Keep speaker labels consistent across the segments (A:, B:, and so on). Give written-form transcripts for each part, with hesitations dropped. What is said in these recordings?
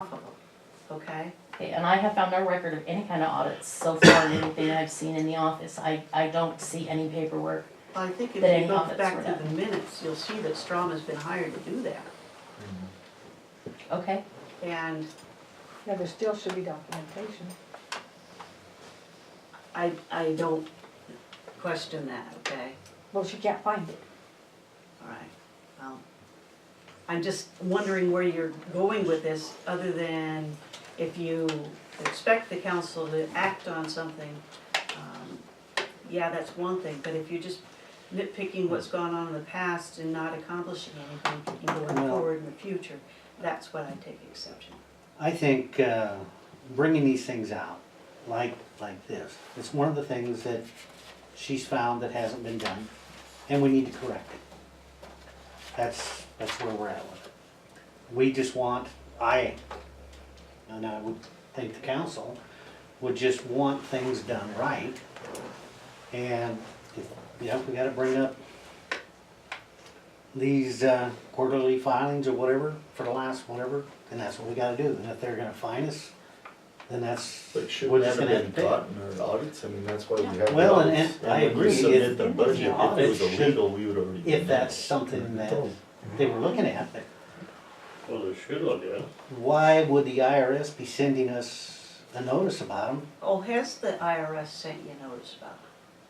A: off of them, okay?
B: Okay, and I have found no record of any kind of audits so far in anything I've seen in the office. I don't see any paperwork.
A: Well, I think if
B: That
A: you
B: any
A: go
B: audits
A: back
B: were
A: to
B: done.
A: the minutes, you'll see that Strom has been hired to do that.
B: Okay,
A: And
C: Yeah, there still should be documentation.
A: I don't question that, okay?
C: Well, she can't find it.
A: All right, well, I'm just wondering where you're going with this, other than if you expect the council to act on something, yeah, that's one thing, but if you're just nitpicking what's gone on in the past and not accomplishing anything going
D: Well-
A: forward in the future, that's what I take exception.
D: I think bringing these things out, like this, it's one of the things that she's found that hasn't been done, and we need to correct it. That's where we're at with it. We just want, and I would think the council, would just want things done right. And if we gotta bring up these quarterly filings or whatever, for the last whatever, then that's what we gotta do. And if they're gonna fine us, then that's,
E: But should
D: we're
E: we
D: just
E: have
D: gonna have
E: been
D: to pay.
E: taught in our audits? I mean, that's why we have the
D: Well, and
E: audits.
D: I
E: when we
D: agree,
E: submit
D: if
E: the
D: the
E: budget, if it
D: audit
E: was
D: should-
E: illegal, we would already.
D: If that's something that they were looking at, but
F: Well, they should look at it.
D: why would the IRS be sending us a notice about them?
A: Oh, has the IRS sent you notice about it?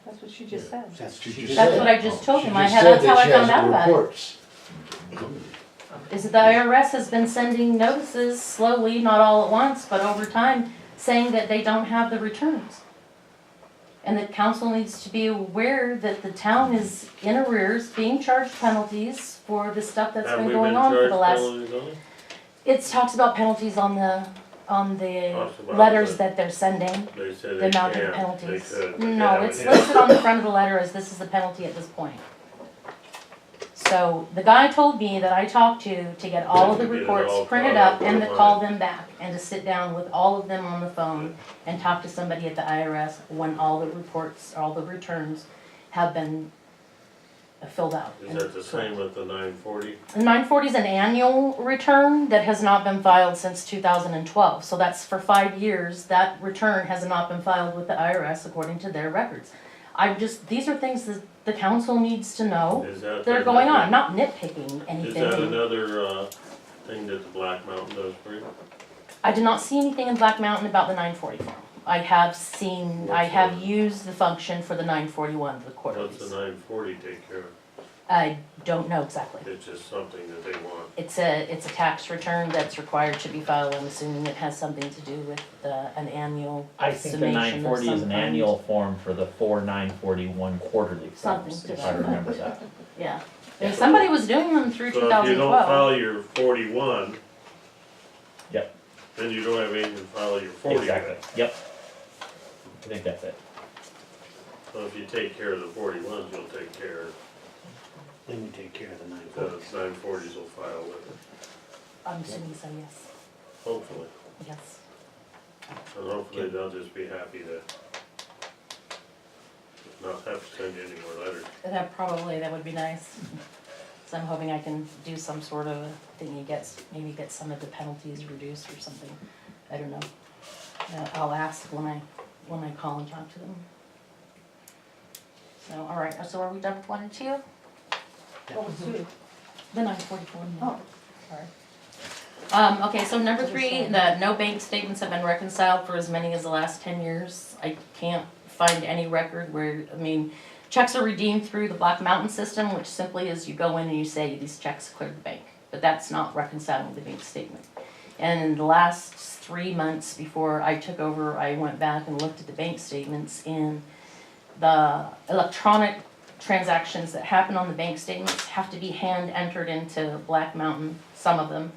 C: That's what she just said.
D: Since
E: She
D: she
E: just
B: that's
E: said-
B: what I just told him.
E: She just
B: That's
E: said
B: how
E: that
B: I
E: she
B: found
E: has
B: out about it.
E: reports.
B: Is that the IRS has been sending notices slowly, not all at once, but over time, saying that they don't have the returns. And that council needs to be aware that the town is in arrears, being charged penalties for the stuff that's
F: Have
B: been
F: we
B: going
F: been
B: on for
F: charged
B: the last.
F: penalties on it?
B: It talks about penalties on the
F: Talks about
B: letters
F: it.
B: that they're sending,
F: They said
B: the
F: they
B: amount of
F: can't, they
B: penalties.
F: could, but they
B: No,
F: haven't
B: it's
F: yet.
B: listed on the front of the letter as this is the penalty at this point. So the guy told me that I talked to get all of the
F: To get it
B: reports
F: all
B: printed
F: caught
B: up
F: up
B: and to
F: online.
B: call them back and to sit down with all of them on the phone and talk to somebody at the IRS when all the reports, all the returns have been filled out.
F: Is that the same with the 940?
B: The 940 is an annual return that has not been filed since 2012. So that's for 5 years. That return has not been filed with the IRS according to their records. These are things that the council needs to know.
F: Is that?
B: They're going on. I'm
F: another-
B: not nitpicking
F: Is that
B: anything.
F: another, thing that the Black Mountain does for you?
B: I did not see anything in Black Mountain about the 940 form. I have used the function for the 941, the
F: What's
B: quarterlies.
F: the 940 take care of?
B: I don't know exactly.
F: It's just something that they want.
B: It's a tax return that's required to be filed. I'm assuming it has something to do with an annual
G: I think the
B: summation
G: nine
B: of
G: forty
B: some
G: is an
B: kind.
G: annual form for the 941 quarterly
B: Something
G: forms,
B: to
G: if I
B: that
G: remember that.
B: Yeah. And somebody was doing them through
F: So if you don't
B: 2012.
F: file your 41.
G: Yep.
F: Then you don't have anything to file your 40.
G: Exactly, yep. I think that's it.
F: So if you take care of the 41s, you'll take care of
D: Then we take care of the
F: the
D: 940s.
F: 940s will file with it,
B: I'm assuming so, yes.
F: hopefully.
B: Yes.
F: And hopefully they'll just be happy to not have to send you any more letters.
B: That would be nice. So I'm hoping I can do some sort of thing, maybe get some of the penalties reduced or something. I don't know. I'll ask when I call and talk to them. So, all right, so are we done with 1 and 2?
C: What was two?
B: The 944.
C: Oh,
B: sorry. Okay, so number 3, the no bank statements have been reconciled for as many as the last 10 years. I can't find any record where, checks are redeemed through the Black Mountain system, which simply is you go in and you say these checks cleared the bank, but that's not reconciling the bank statement. And in the last 3 months before I took over, I went back and looked at the bank statements, and the electronic transactions that happen on the bank statements have to be hand entered into Black Mountain, some of them.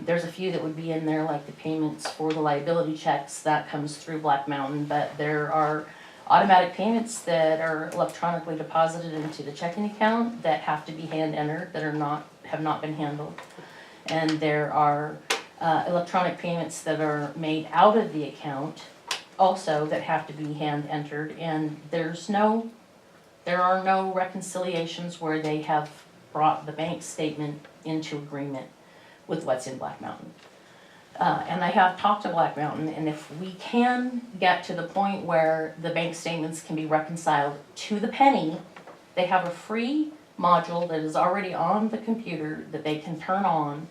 B: There's a few that would be in there, like the payments for the liability checks, that comes through Black Mountain, but there are automatic payments that are electronically deposited into the checking account that have to be hand entered, that have not been handled. And there are electronic payments that are made out of the account also that have to be hand entered, and there are no reconciliations where they have brought the bank statement into agreement with what's in Black Mountain. And I have talked to Black Mountain, and if we can get to the point where the bank statements can be reconciled to the penny, they have a free module that is already on the computer that they can turn on.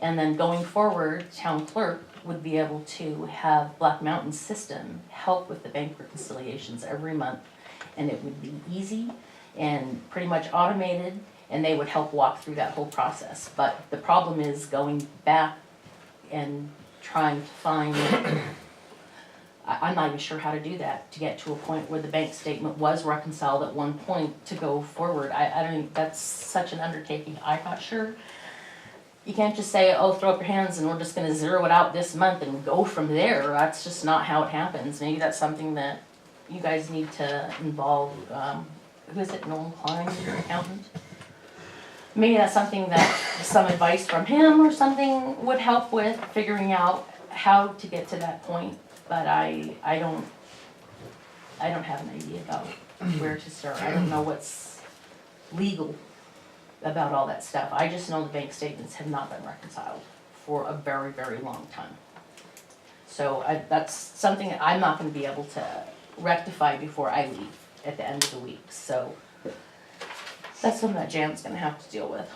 B: And then going forward, town clerk would be able to have Black Mountain's system help with the bank reconciliations every month. And it would be easy and pretty much automated, and they would help walk through that whole process. But the problem is going back and trying to find, I'm not even sure how to do that, to get to a point where the bank statement was reconciled at one point to go forward. I don't, that's such an undertaking, I'm not sure. You can't just say, oh, throw up your hands and we're just gonna zero it out this month and go from there. That's just not how it happens. Maybe that's something that you guys need to involve, who is it, Nolan Klein, your accountant? Maybe that's something that some advice from him or something would help with figuring out how to get to that point. But I don't have an idea about where to start. I don't know what's legal about all that stuff. I just know the bank statements have not been reconciled for a very, very long time. So that's something that I'm not gonna be able to rectify before I leave at the end of the week. So that's something that Jan's gonna have to deal with.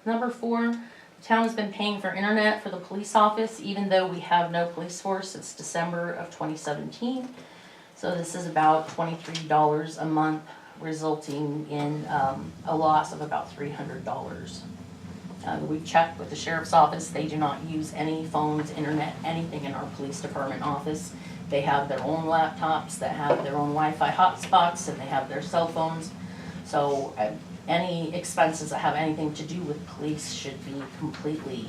B: Number 4, the town has been paying for internet for the police office, even though we have no police force since December of 2017. So this is about $23 a month, resulting in a loss of about $300. We've checked with the sheriff's office. They do not use any phones, internet, anything in our police department office. They have their own laptops that have their own Wi-Fi hotspots, and they have their cell phones. So any expenses that have anything to do with police should be completely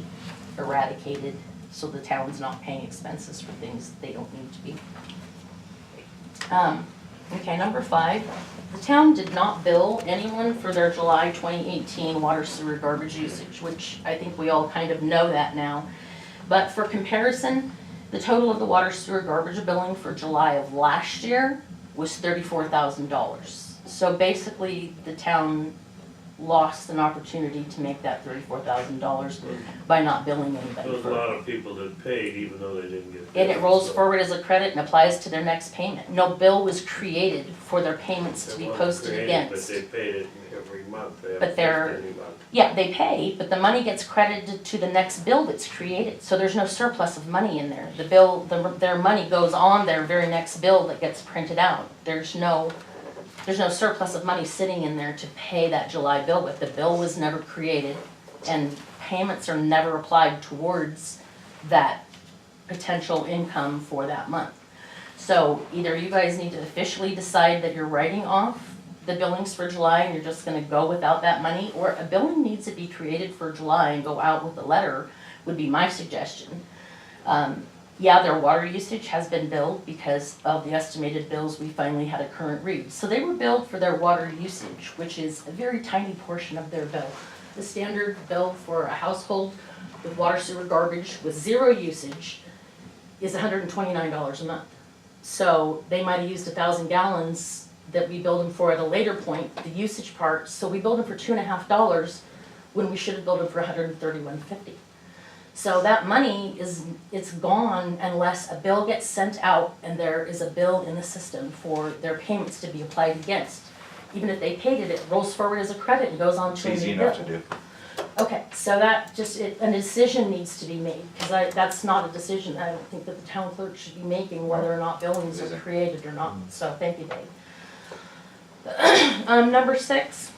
B: eradicated, so the town's not paying expenses for things they don't need to be. Okay, number 5, the town did not bill anyone for their July 2018 water sewer garbage usage, which I think we all kind of know that now. But for comparison, the total of the water sewer garbage billing for July of last year was $34,000. So basically, the town lost an opportunity to make that $34,000 by not billing anybody
F: There's a
B: for it.
F: lot of people that paid even though they didn't get.
B: And it rolls
F: so
B: forward as a credit and applies to their next payment. No bill was created for their payments to
F: it
B: be
F: wasn't
B: posted
F: created,
B: against.
F: But they paid it every month. They
B: But
F: haven't
B: they're-
F: missed any month.
B: Yeah, they pay, but the money gets credited to the next bill that's created, so there's no surplus of money in there. The bill, their money goes on their very next bill that gets printed out. There's no surplus of money sitting in there to pay that July bill with. The bill was never created, and payments are never applied towards that potential income for that month. So either you guys need to officially decide that you're writing off the billings for July and you're just gonna go without that money, or a billing needs to be created for July and go out with a letter, would be my suggestion. Yeah, their water usage has been billed because of the estimated bills we finally had a current read. So they were billed for their water usage, which is a very tiny portion of their bill. The standard bill for a household with water, sewer, garbage with 0 usage is $129 a month. So they might have used 1,000 gallons that we billed them for at a later point, the usage part, so we billed them for $2.50 when we should have billed them for $131.50. So that money it's gone unless a bill gets sent out and there is a bill in the system for their payments to be applied against. Even if they paid it, it rolls forward as a credit and goes on to a new bill.
H: Easy enough to do.
B: Okay, so that just, a decision needs to be made, because that's not a decision I don't think that the town clerk should be making, whether or not billings are created or not, so thank you, Dave. Number 6,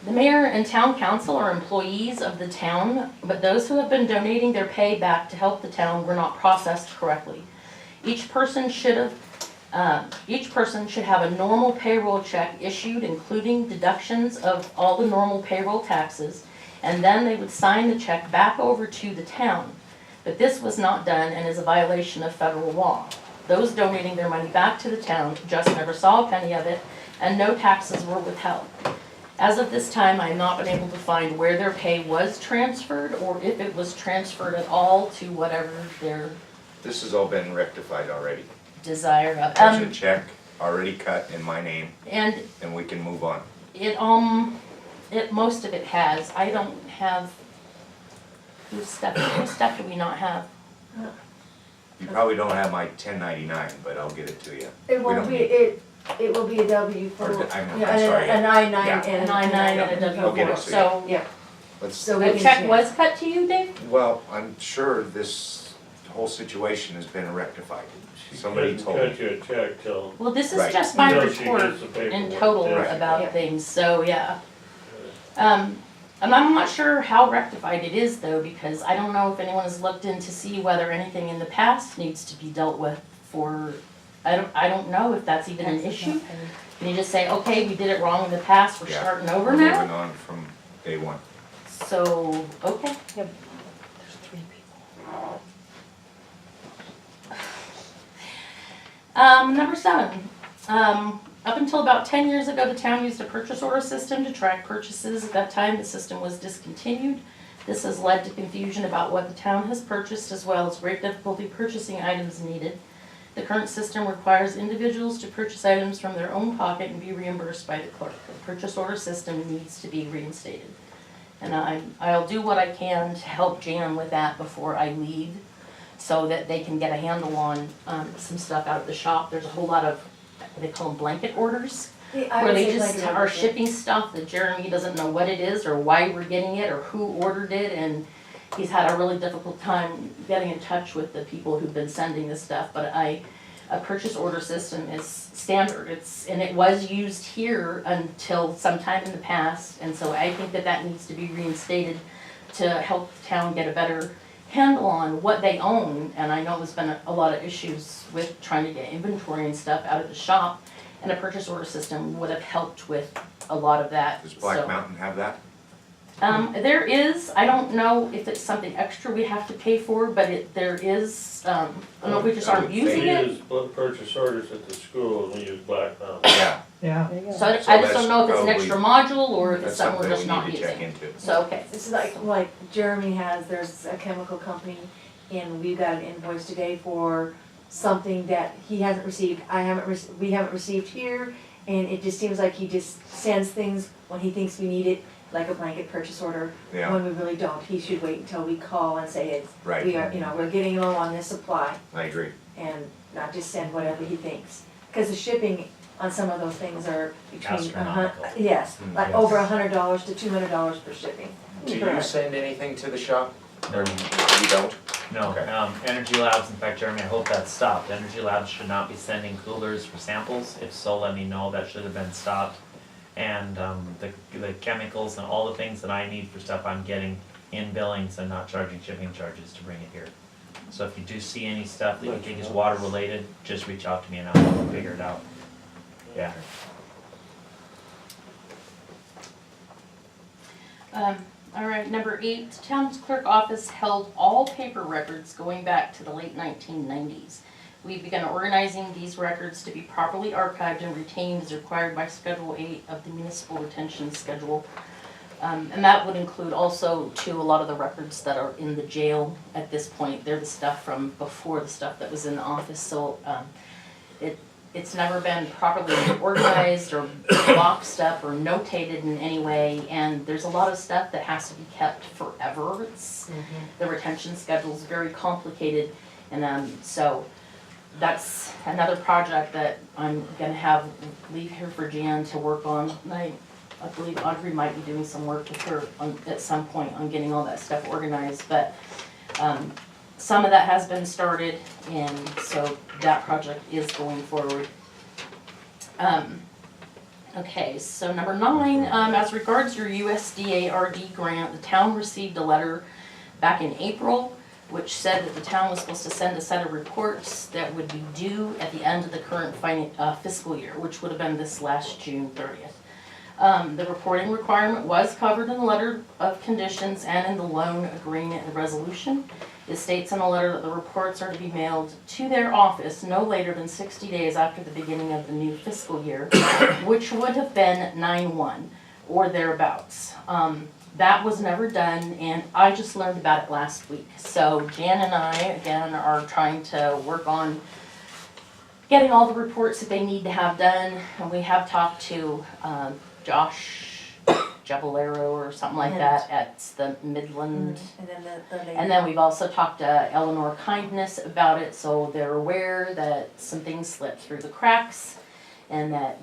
B: the mayor and town council are employees of the town, but those who have been donating their pay back to help the town were not processed correctly. Each person should have a normal payroll check issued, including deductions of all the normal payroll taxes, and then they would sign the check back over to the town. But this was not done and is a violation of federal law. Those donating their money back to the town just never saw a penny of it, and no taxes were withheld. As of this time, I have not been able to find where their pay was transferred, or if it was transferred at all to whatever their
H: This has all been rectified already.
B: desire of.
H: There's a check already cut in my name,
B: And
H: and we can move on.
B: most of it has, I don't have, Whose stuff do we not have?
H: You probably don't have my 1099, but I'll get it to you.
I: It
H: We
I: won't
H: don't
I: be,
H: need-
I: it will be a W
H: Or
I: four,
H: the- I'm
I: yeah,
H: sorry.
I: an I-9
H: Yeah.
I: and
B: A 9-9 and a
H: I'll get
B: W4,
H: it to you.
B: so
I: Yeah,
H: Let's,
I: so we
B: a
I: can
B: check
I: change.
B: was cut to you, Dave?
H: well, I'm sure this whole situation has been rectified. Somebody
F: Couldn't
H: told me.
F: cut you a check till,
B: Well, this is
H: Right.
B: just my
F: until she
B: report
F: gets the
B: in
F: paperwork.
B: total
H: Right.
B: about
I: Yeah.
B: things, so yeah. And I'm not sure how rectified it is though, because I don't know if anyone has looked in to see whether anything in the past needs to be dealt with for, I don't know if that's even an
C: Taxes
B: issue.
C: not paid.
B: Can you just say, okay, we did it wrong in the past, we're
H: Yeah.
B: starting over
H: We're
B: now?
H: moving on from day one.
B: So, okay.
C: There's 3 people.
B: Number 7, up until about 10 years ago, the town used a purchase order system to track purchases. At that time, the system was discontinued. This has led to confusion about what the town has purchased, as well as great difficulty purchasing items needed. The current system requires individuals to purchase items from their own pocket and be reimbursed by the clerk. The purchase order system needs to be reinstated. And I'll do what I can to help Jan with that before I leave, so that they can get a handle on some stuff out of the shop. There's a whole lot of, they call them blanket orders, where they just are shipping stuff that Jeremy doesn't know what it is or why we're getting it or who ordered it, and he's had a really difficult time getting in touch with the people who've been sending this stuff. But a purchase order system is standard. And it was used here until sometime in the past, and so I think that needs to be reinstated to help the town get a better handle on what they own. And I know there's been a lot of issues with trying to get inventory and stuff out of the shop, and a purchase order system would have helped with a lot of that.
H: Does Black
B: So,
H: Mountain have that?
B: there is, I don't know if it's something extra we have to pay for, but there is, I don't know if we just aren't using
F: we
B: it.
F: use purchase orders at the school, and we use Black Mountain.
H: Yeah,
C: There you go.
B: So I
H: So
B: just
H: that's
B: don't know if it's an
H: probably-
B: extra module or if it's
H: that's
B: something
H: something
B: we're
H: we
B: just not
H: need to check
B: using.
H: into.
B: So, okay.
I: It's like Jeremy has, there's a chemical company, and we got an invoice today for something that he hasn't received, we haven't received here, and it just seems like he just sends things when he thinks we need it, like a blanket purchase order,
H: Yeah,
I: when we really don't. He should wait until we call and say it's,
H: right,
I: we are, we're getting low on this supply,
H: I agree.
I: and not just send whatever he thinks. Because the shipping on some of those things are between
G: Astronomical.
I: yes, like
G: yes.
I: over $100 to $200 for shipping.
H: Do you
I: Correct.
H: send anything to the shop?
G: No.
H: Or you don't?
G: No,
H: Okay.
G: Energy Labs, in fact, Jeremy, I hope that's stopped. Energy Labs should not be sending coolers for samples. If so, let me know, that should have been stopped. And the chemicals and all the things that I need for stuff I'm getting in billings and not charging shipping charges to bring it here. So if you do see any stuff that you think is water related, just reach out to me and I'll figure it out. Yeah.
B: All right, number 8, the town's clerk office held all paper records going back to the late 1990s. We began organizing these records to be properly archived and retained as required by Schedule 8 of the Municipal Retention Schedule. And that would include also a lot of the records that are in the jail at this point. They're the stuff from before the stuff that was in the office, so it's never been properly organized or boxed up or notated in any way, and there's a lot of stuff that has to be kept forever. The retention schedule is very complicated, and so that's another project that I'm gonna leave here for Jan to work on. I believe Audrey might be doing some work with her at some point on getting all that stuff organized, but some of that has been started, and so that project is going forward. Okay, so number 9, as regards your USDA RD grant, the town received a letter back in April which said that the town was supposed to send a set of reports that would be due at the end of the current fiscal year, which would have been this last June 30th. The reporting requirement was covered in the letter of conditions and in the loan agreement and resolution. It states in the letter that the reports are to be mailed to their office no later than 60 days after the beginning of the new fiscal year, which would have been 9/1 or thereabouts. That was never done, and I just learned about it last week. So Jan and I, again, are trying to work on getting all the reports that they need to have done, and we have talked to Josh Javallero or something like
I: And-
B: that at the Midland.
I: And then the lady.
B: And then we've also talked to Eleanor Kindness about it, so they're aware that some things slipped through the cracks. And that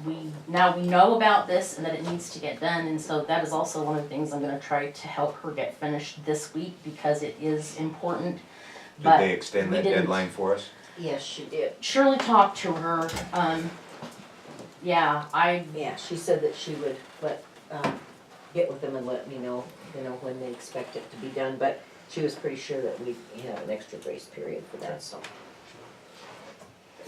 B: now we know about this and that it needs to get done, and so that is also one of the things I'm gonna try to help her get finished this week because it is important.
H: Did
B: But
H: they extend
B: we
H: that
B: didn't-
H: deadline for us?
C: Yes, she did.
B: Shirley talked to her, yeah,
C: Yeah, she said that she would get with them and let me know, when they expect it to be done, but she was pretty sure that we have an extra grace period for that, so.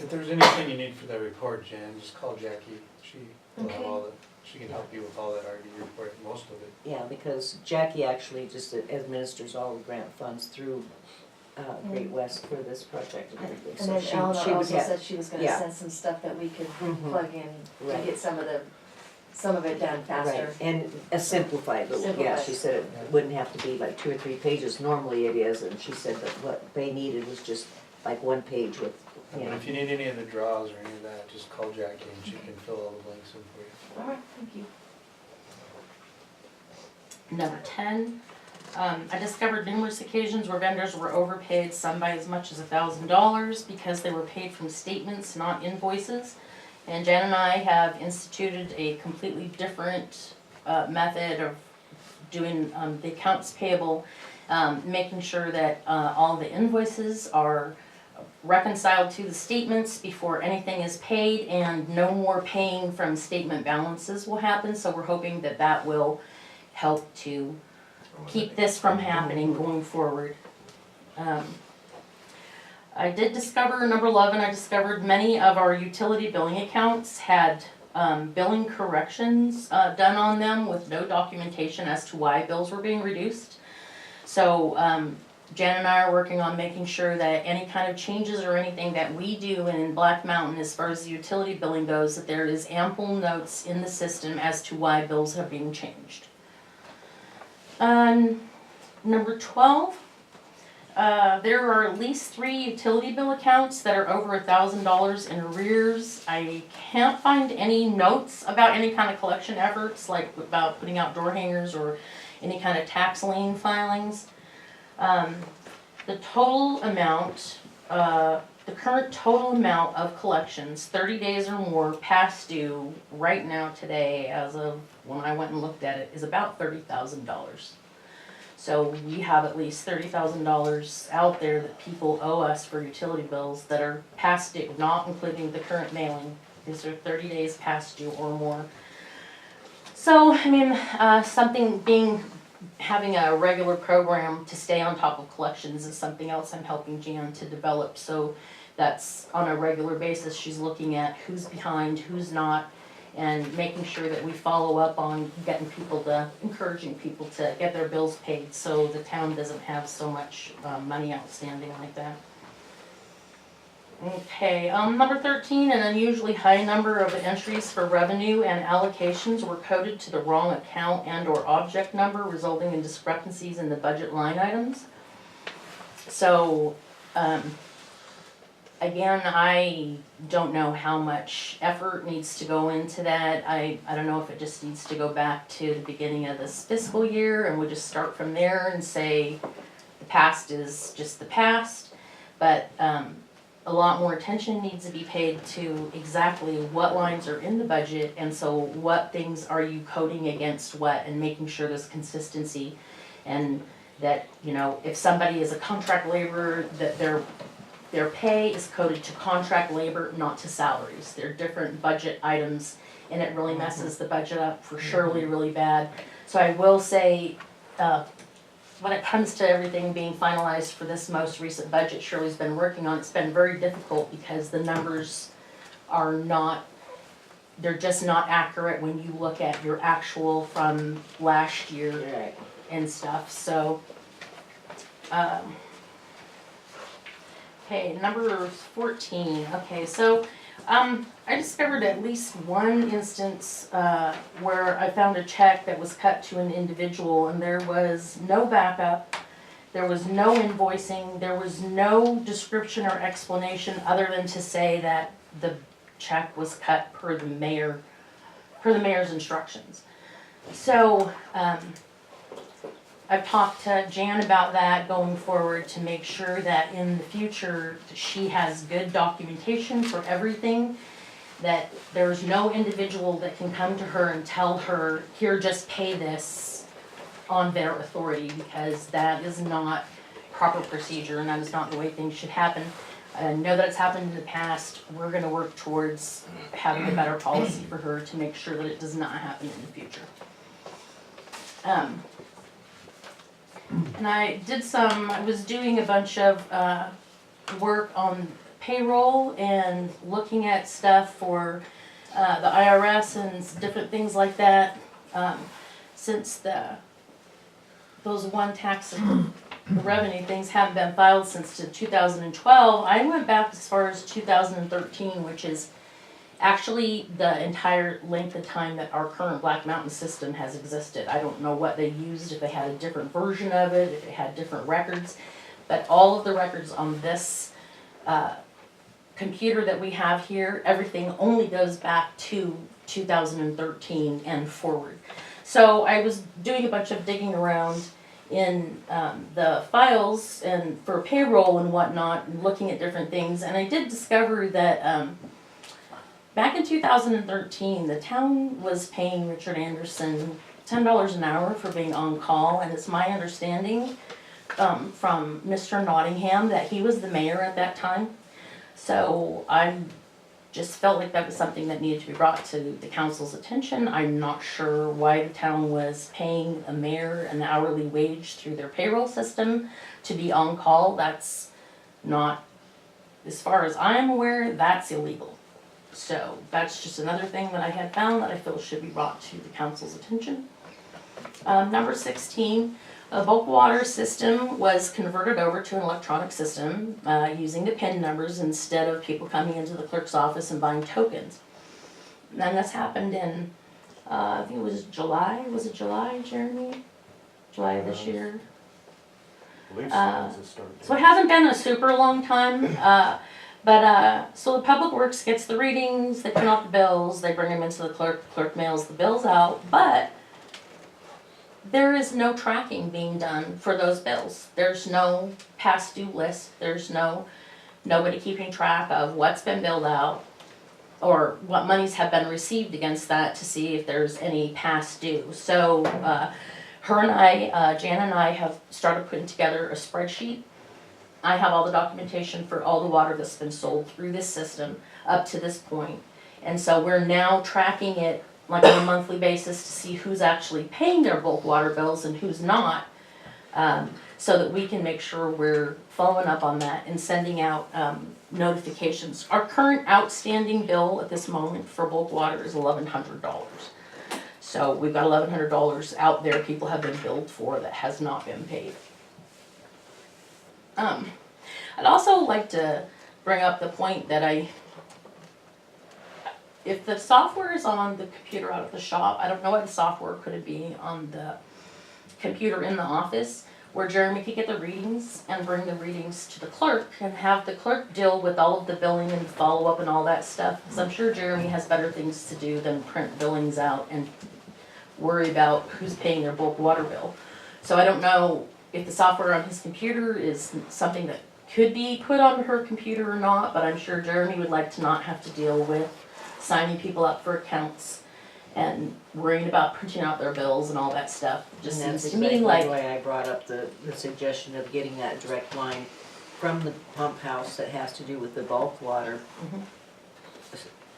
J: If there's anything you need for that report, Jan, just call Jackie. She will have
I: Okay.
C: Mm-hmm.
J: she can help you with all that RD report, most of it.
C: Yeah, because Jackie actually just administers all the grant funds through Great West for this project and everything,
I: And
C: so
I: then
C: she
I: Eleanor
C: would
I: also
C: have.
I: said she was gonna
C: yeah.
I: send some stuff that we could
C: Mhm.
I: plug in to
C: Right.
I: get some of it done faster.
C: Right, and a simplified, but yeah,
I: Simplified.
C: she said it wouldn't have to be like 2 or 3 pages, normally it is, and she said that what they needed was just like 1 page with,
J: And if you need any of the draws or any of that, just call Jackie and she can fill all the blanks in for you.
I: Alright, thank you.
B: Number 10, I discovered numerous occasions where vendors were overpaid, some by as much as $1,000 because they were paid from statements, not invoices. And Jan and I have instituted a completely different method of doing the accounts payable, making sure that all the invoices are reconciled to the statements before anything is paid, and no more paying from statement balances will happen. So we're hoping that that will help to keep this from happening going forward. I did discover, number 11, I discovered many of our utility billing accounts had billing corrections done on them with no documentation as to why bills were being reduced. So Jan and I are working on making sure that any kind of changes or anything that we do in Black Mountain as far as the utility billing goes, that there is ample notes in the system as to why bills have been changed. Number 12, there are at least 3 utility bill accounts that are over $1,000 in arrears. I can't find any notes about any kind of collection efforts, like about putting out door hangers or any kind of tax lien filings. The total amount, the current total amount of collections, 30 days or more past due, right now today, as of when I went and looked at it, is about $30,000. So we have at least $30,000 out there that people owe us for utility bills that are past due, not including the current mailing. These are 30 days past due or more. So, I mean, having a regular program to stay on top of collections is something else I'm helping Jan to develop. So that's on a regular basis. She's looking at who's behind, who's not, and making sure that we follow up on encouraging people to get their bills paid so the town doesn't have so much money outstanding like that. Okay, number 13, an unusually high number of entries for revenue and allocations were coded to the wrong account and/or object number, resulting in discrepancies in the budget line items. So, again, I don't know how much effort needs to go into that. I don't know if it just needs to go back to the beginning of this fiscal year and we'll just start from there and say the past is just the past. But a lot more attention needs to be paid to exactly what lines are in the budget, and so what things are you coding against what, and making sure there's consistency, and that, you know, if somebody is a contract laborer, that their pay is coded to contract labor, not to salaries. They're different budget items, and it really messes the budget up for Shirley really bad. So I will say, when it comes to everything being finalized for this most recent budget Shirley's been working on, it's been very difficult because the numbers are not, they're just not accurate when you look at your actual from last year
C: Right.
B: and stuff, so. Okay, number 14, okay, so, I discovered at least one instance, where I found a check that was cut to an individual and there was no backup, there was no invoicing, there was no description or explanation other than to say that the check was cut per the mayor's instructions. So, I've talked to Jan about that going forward to make sure that in the future, she has good documentation for everything. That there's no individual that can come to her and tell her, here, just pay this on their authority, because that is not proper procedure and that is not the way things should happen. I know that it's happened in the past. We're gonna work towards having a better policy for her to make sure that it does not happen in the future. And I was doing a bunch of work on payroll and looking at stuff for the IRS and different things like that. Since those one tax revenue things haven't been filed since 2012, I went back as far as 2013, which is actually the entire length of time that our current Black Mountain system has existed. I don't know what they used, if they had a different version of it, if it had different records, but all of the records on this computer that we have here, everything only goes back to 2013 and forward. So I was doing a bunch of digging around in the files and for payroll and whatnot, and looking at different things, and I did discover that back in 2013, the town was paying Richard Anderson $10 an hour for being on call, and it's my understanding from Mr. Nottingham that he was the mayor at that time. So I just felt like that was something that needed to be brought to the council's attention. I'm not sure why the town was paying a mayor an hourly wage through their payroll system to be on call. That's not, as far as I'm aware, that's illegal. So that's just another thing that I had found that I feel should be brought to the council's attention. Number 16, a bulk water system was converted over to an electronic system using the PIN numbers instead of people coming into the clerk's office and buying tokens. And this happened in, I think it was July. Was it July, Jeremy? July of this year?
E: I believe so, as a start
B: So it
E: date.
B: hasn't been a super long time, so the public works gets the readings, they print out the bills, they bring them into the clerk mails the bills out, but there is no tracking being done for those bills. There's no past due list, there's nobody keeping track of what's been billed out or what monies have been received against that to see if there's any past due. So, her and I, Jan and I have started putting together a spreadsheet. I have all the documentation for all the water that's been sold through this system up to this point. And so we're now tracking it like on a monthly basis to see who's actually paying their bulk water bills and who's not, so that we can make sure we're following up on that and sending out notifications. Our current outstanding bill at this moment for bulk water is $1,100. So we've got $1,100 out there people have been billed for that has not been paid. I'd also like to bring up the point that if the software is on the computer out at the shop, I don't know what the software could be on the computer in the office, where Jeremy could get the readings and bring the readings to the clerk and have the clerk deal with all of the billing and follow-up and all that stuff. Because I'm sure Jeremy has better things to do than print billings out and worry about who's paying their bulk water bill. So I don't know if the software on his computer is something that could be put on her computer or not, but I'm sure Jeremy would like to not have to deal with signing people up for accounts and worrying about printing out their bills and all that stuff. Just
C: And
B: seems
C: that's
B: to me
C: exactly
B: like,
C: why I brought up the suggestion of getting that direct line from the pump house that has to do with the bulk water.
B: Mhm.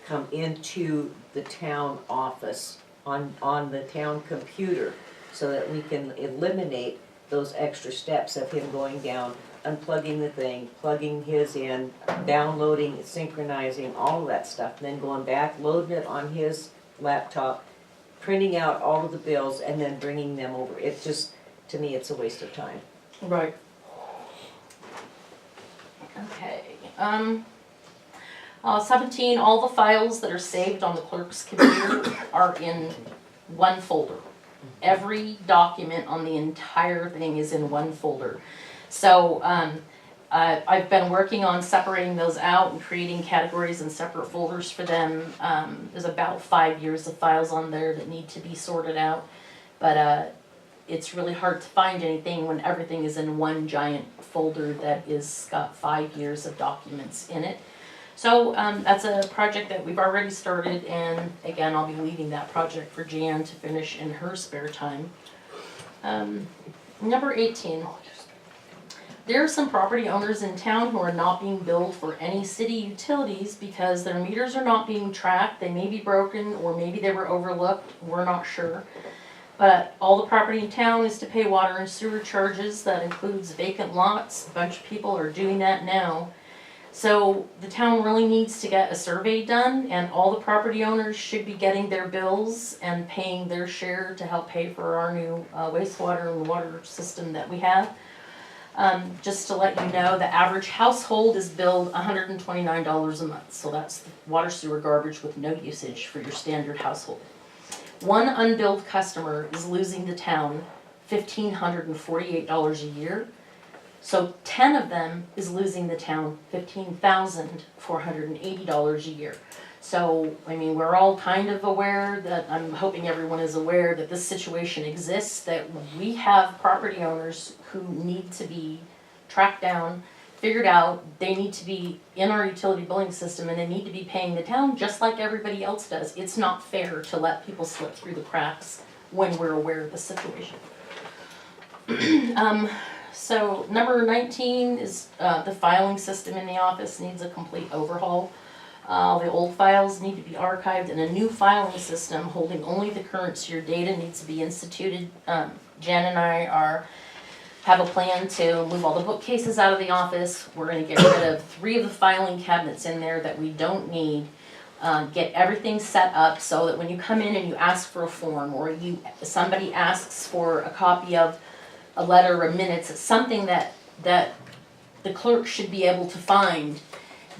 C: Come into the town office on the town computer, so that we can eliminate those extra steps of him going down, unplugging the thing, plugging his in, downloading, synchronizing, all of that stuff, and then going back, loading it on his laptop, printing out all of the bills, and then bringing them over. It just, to me, it's a waste of time.
B: right. Okay, 17, all the files that are saved on the clerk's computer are in one folder. Every document on the entire thing is in one folder. So, I've been working on separating those out and creating categories and separate folders for them. There's about 5 years of files on there that need to be sorted out. But it's really hard to find anything when everything is in one giant folder that is got 5 years of documents in it. So that's a project that we've already started, and again, I'll be leaving that project for Jan to finish in her spare time. Number 18. There are some property owners in town who are not being billed for any city utilities because their meters are not being tracked. They may be broken, or maybe they were overlooked, we're not sure. But all the property in town is to pay water and sewer charges. That includes vacant lots. A bunch of people are doing that now. So the town really needs to get a survey done, and all the property owners should be getting their bills and paying their share to help pay for our new wastewater and water system that we have. Just to let you know, the average household is billed $129 a month. So that's the water, sewer, garbage with no usage for your standard household. One unbilled customer is losing the town $1,548 a year. So 10 of them is losing the town $15,480 a year. So, I mean, we're all kind of aware that, I'm hoping everyone is aware that this situation exists, that we have property owners who need to be tracked down, figured out, they need to be in our utility billing system, and they need to be paying the town just like everybody else does. It's not fair to let people slip through the cracks when we're aware of the situation. So number 19 is the filing system in the office needs a complete overhaul. The old files need to be archived, and a new filing system holding only the current year data needs to be instituted. Jen and I have a plan to move all the bookcases out of the office. We're going to get rid of 3 of the filing cabinets in there that we don't need. Get everything set up so that when you come in and you ask for a form, or somebody asks for a copy of a letter or minutes, it's something that the clerk should be able to find,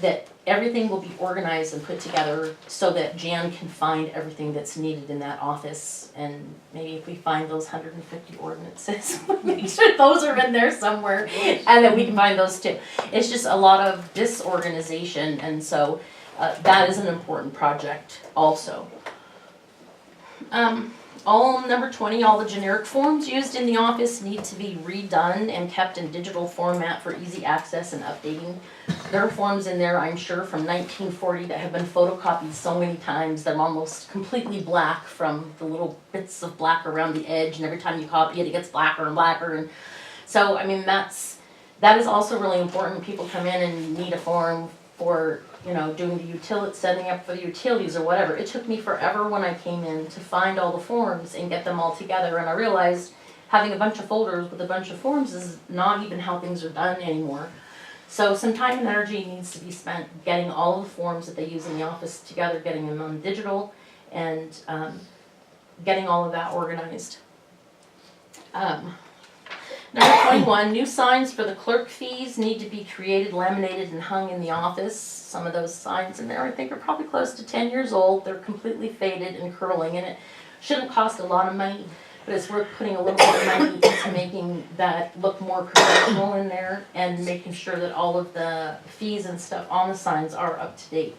B: that everything will be organized and put together so that Jan can find everything that's needed in that office. And maybe if we find those 150 ordinances, make sure those are in there somewhere, and then we can find those too. It's just a lot of disorganization, and so that is an important project also. Number 20, all the generic forms used in the office need to be redone and kept in digital format for easy access and updating. There are forms in there, I'm sure, from 1940 that have been photocopied so many times that are almost completely black from the little bits of black around the edge, and every time you copy it, it gets blacker and blacker. And so, I mean, that is also really important. People come in and need a form for, doing the setting up for the utilities or whatever. It took me forever when I came in to find all the forms and get them all together, and I realized having a bunch of folders with a bunch of forms is not even how things are done anymore. So some time and energy needs to be spent getting all of the forms that they use in the office together, getting them on digital, and getting all of that organized. Number 21, new signs for the clerk fees need to be created, laminated, and hung in the office. Some of those signs in there I think are probably close to 10 years old. They're completely faded and curling, and it shouldn't cost a lot of money, but it's worth putting a little bit of money into making that look more professional in there, and making sure that all of the fees and stuff on the signs are up to date.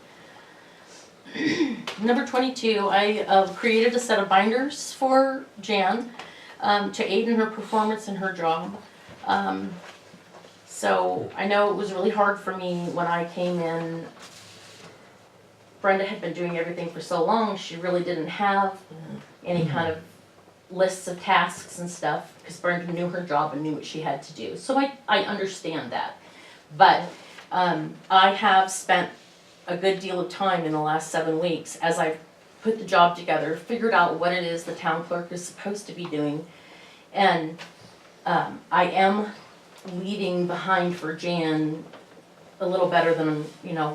B: Number 22, I created a set of binders for Jan to aid in her performance in her job. So I know it was really hard for me when I came in. Brenda had been doing everything for so long, she really didn't have any kind of lists of tasks and stuff, because Brenda knew her job and knew what she had to do. So I understand that. But I have spent a good deal of time in the last 7 weeks as I've put the job together, figured out what it is the town clerk is supposed to be doing, and I am leaving behind for Jan a little better than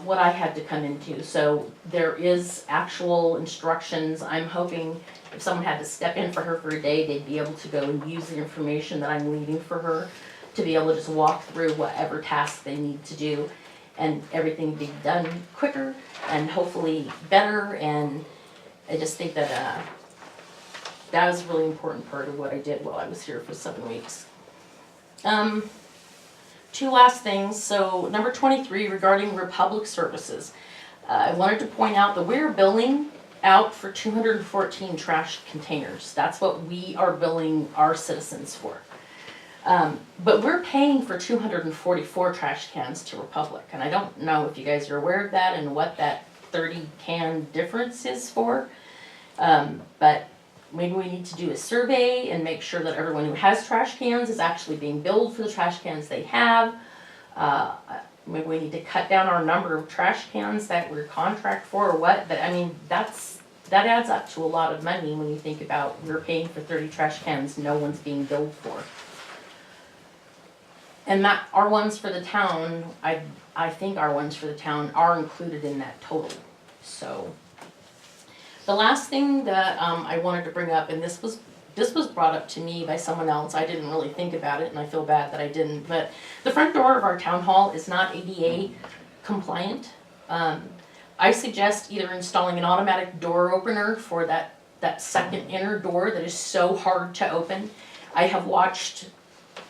B: what I had to come into. So there is actual instructions. I'm hoping if someone had to step in for her for a day, they'd be able to go and use the information that I'm leaving for her to be able to just walk through whatever task they need to do, and everything be done quicker and hopefully better. And I just think that that was a really important part of what I did while I was here for 7 weeks. two last things. So number 23 regarding Republic Services. I wanted to point out that we're billing out for 214 trash containers. That's what we are billing our citizens for. But we're paying for 244 trash cans to Republic. And I don't know if you guys are aware of that and what that 30 can difference is for. But maybe we need to do a survey and make sure that everyone who has trash cans is actually being billed for the trash cans they have. Maybe we need to cut down our number of trash cans that we're contract for or what, but I mean, that adds up to a lot of money when you think about we're paying for 30 trash cans no one's being billed for. And that, our ones for the town, I think our ones for the town are included in that total, so. The last thing that I wanted to bring up, and this was brought up to me by someone else, I didn't really think about it and I feel bad that I didn't, but the front door of our town hall is not ADA compliant. I suggest either installing an automatic door opener for that second inner door that is so hard to open. I have watched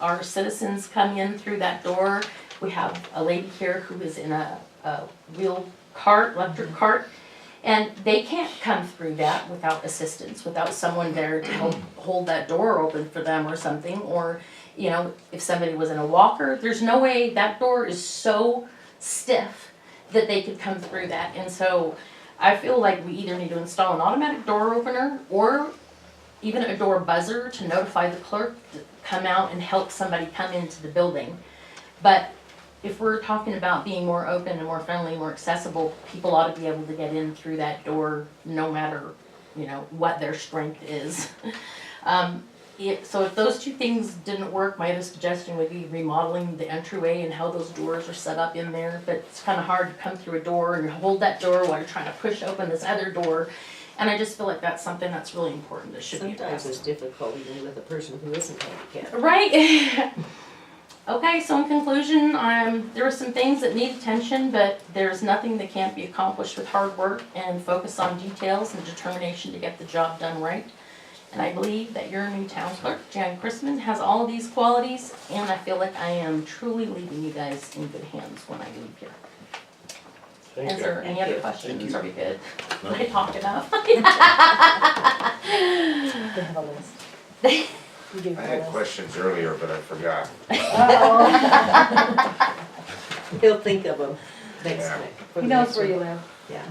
B: our citizens come in through that door. We have a lady here who is in a wheel cart, electric cart, and they can't come through that without assistance, without someone there to help hold that door open for them or something. Or, you know, if somebody was in a walker, there's no way, that door is so stiff that they could come through that. And so I feel like we either need to install an automatic door opener or even a door buzzer to notify the clerk to come out and help somebody come into the building. But if we're talking about being more open and more friendly, more accessible, people ought to be able to get in through that door no matter, you know, what their strength is. So if those two things didn't work, my other suggestion would be remodeling the entryway and how those doors are set up in there. But it's kind of hard to come through a door and hold that door while you're trying to push open this other door. And I just feel like that's something that's really important that should be
C: Sometimes
B: addressed.
C: it's difficult even with a person who isn't handicapped.
B: Right. Okay, so in conclusion, there are some things that need attention, but there's nothing that can't be accomplished with hard work and focus on details and determination to get the job done right. And I believe that your new town clerk, Jan Chrisman, has all of these qualities, and I feel like I am truly leaving you guys in good hands when I leave here.
F: Thank
B: Is
F: you.
B: there any other questions?
F: Thank you.
B: Are we good?
F: No.
B: Did I talk enough?
I: They have a list. You gave
H: I
I: her a
H: had
I: list.
H: questions earlier, but I forgot.
C: He'll think of them next
H: Yeah.
C: time. for
I: He
C: the
I: knows
C: next
I: where
C: one.
I: you live.
C: Yeah.